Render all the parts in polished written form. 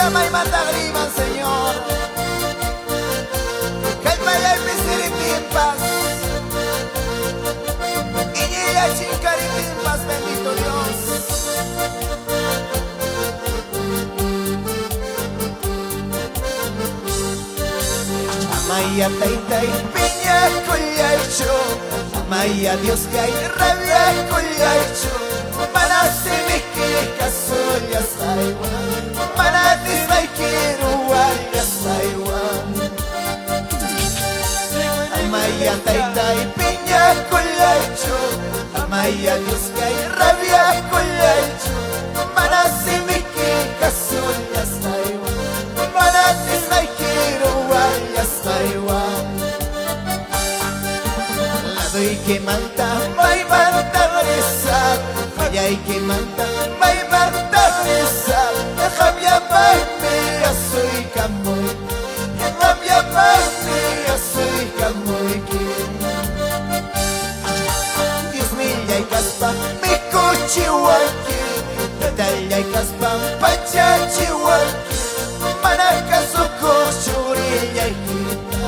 llama y mata grima, Señor. Calma y el paz. Y llega chincar y paz, bendito Dios. Amaya taita y piña collacho, amaya Dios que hay rabia collacho. Manase me que casoya saiwa, manate sai quiero guaya saiwa. Amaya taita y piña collacho, amaya Dios que hay rabia collacho. Manase me que casoya saiwa, manate sai quiero guaya saiwa. La doy que manta, may manta bresa. Hay que mandar, may mandar Jamia mía soy camoy, Jamia mía soy camoy. Dios mío, y caspa, mi cuchihuaki, Talla y caspa, pachachihuaki, Manaca soco, churilla y quita,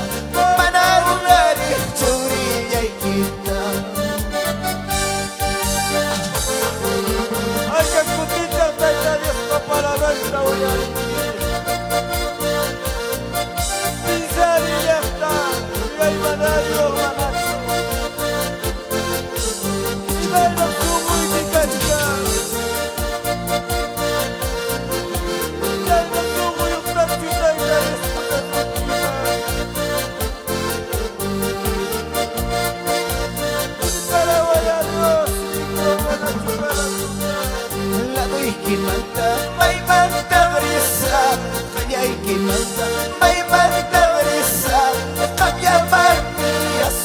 Manarunari, churilla y quita. Para nuestra olla Pinzar y ya está Y hay manario manacho Y baila como y que cachar Y baila como y un tachita y la escuta Para bailar Dios Y como manacho para la doy que manta, may manta brisa. Hay que manta, may manta brisa. Cambia mami,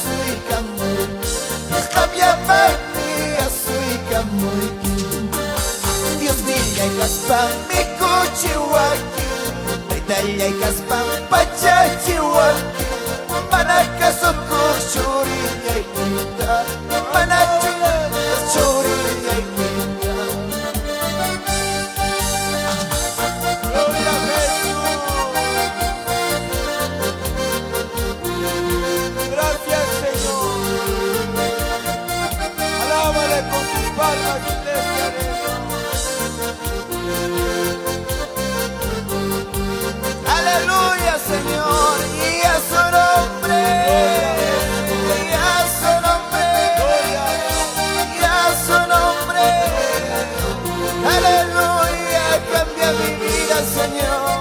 soy camoy. Cambia mami, soy camoy. Dios mío, y caspa, mi cuchihuaki. Talla y caspa, pachachihuaki. Manaca soco, churilla y quita. Manaca, churilla y quita. Aleluya, Señor, y a su nombre, y a su nombre, y a su nombre. Aleluya, cambia mi vida, Señor,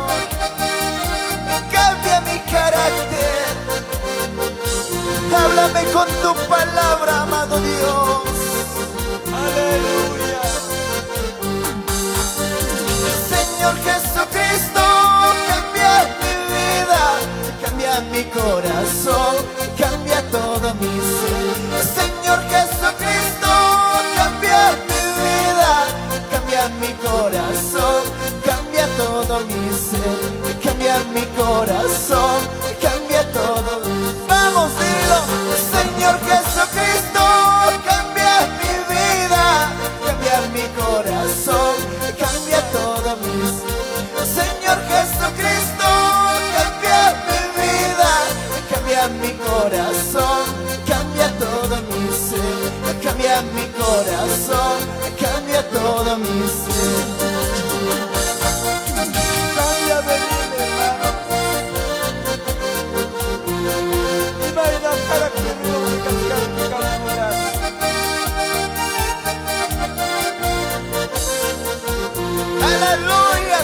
cambia mi carácter. Háblame con tu palabra, amado Dios. Aleluya. Señor Jesucristo, cambia mi vida, cambia mi corazón, cambia todo mi ser. Señor Jesucristo, cambia mi vida, cambia mi corazón, cambia todo mi ser, cambia mi corazón, cambia todo. Vamos, dilo, Señor Jesucristo, cambia mi vida, cambia mi corazón, cambia todo mi ser. Señor Jesucristo, cambia mi vida, cambia mi corazón, cambia todo mi ser, cambia mi corazón, cambia todo mi ser. Cambia de vida, hermano. Y baila para que me lo voy a cascar mi camuras. Aleluya,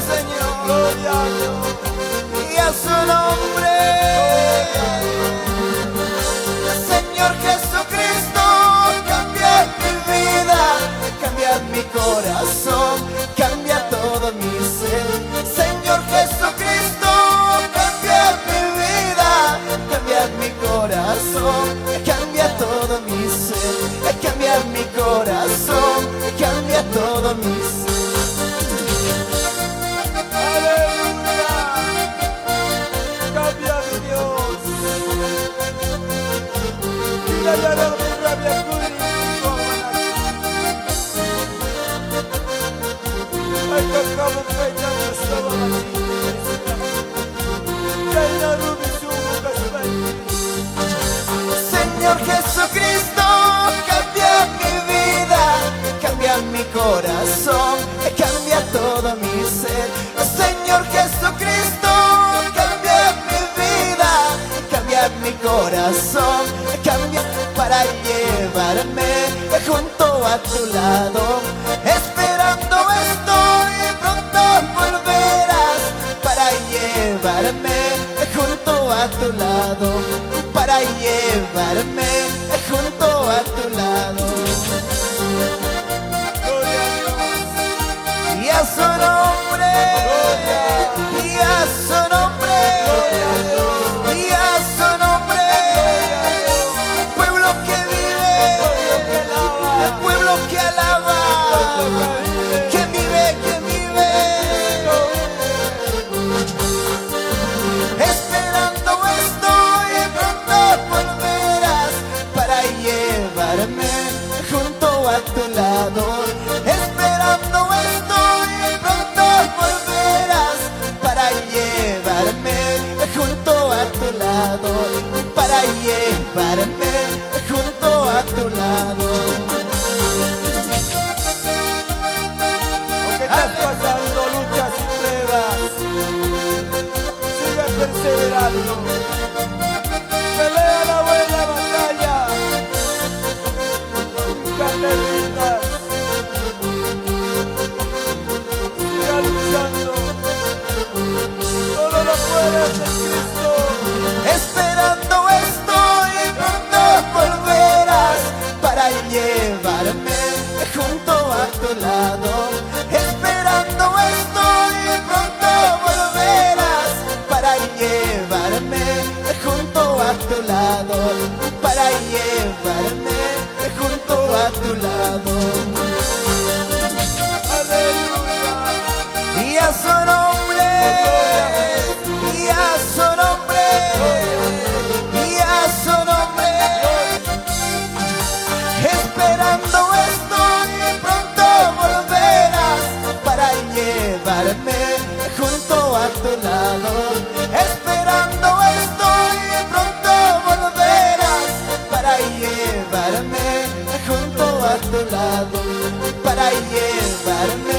corazón cambia para llevarme junto a tu lado. Esperando estoy, pronto volverás para llevarme junto a tu lado, para llevarme junto a tu lado. Y a su nombre, y a su nombre, y a su nombre, pueblo que vive, el pueblo que alaba, que vive, esperando estoy, pronto volverás para llevarme junto a tu lado. Esperando estoy, pronto volverás para llevarme junto a tu lado, para llevarme junto a tu lado. Aunque estás pasando luchas y pruebas, sigue perseverando. Pelea la buena batalla, nunca te rindas. Siga luchando, solo lo puedes en Cristo. Esperando estoy, pronto volverás para llevarme junto a tu lado. Esperando estoy, pronto volverás para llevarme junto a tu lado, para llevarme junto a tu lado. Aleluya. Y a su nombre, y a su nombre, y a su nombre. Esperando estoy, pronto volverás para llevarme junto a tu lado. Esperando estoy, pronto volverás para llevarme junto a tu lado, para llevarme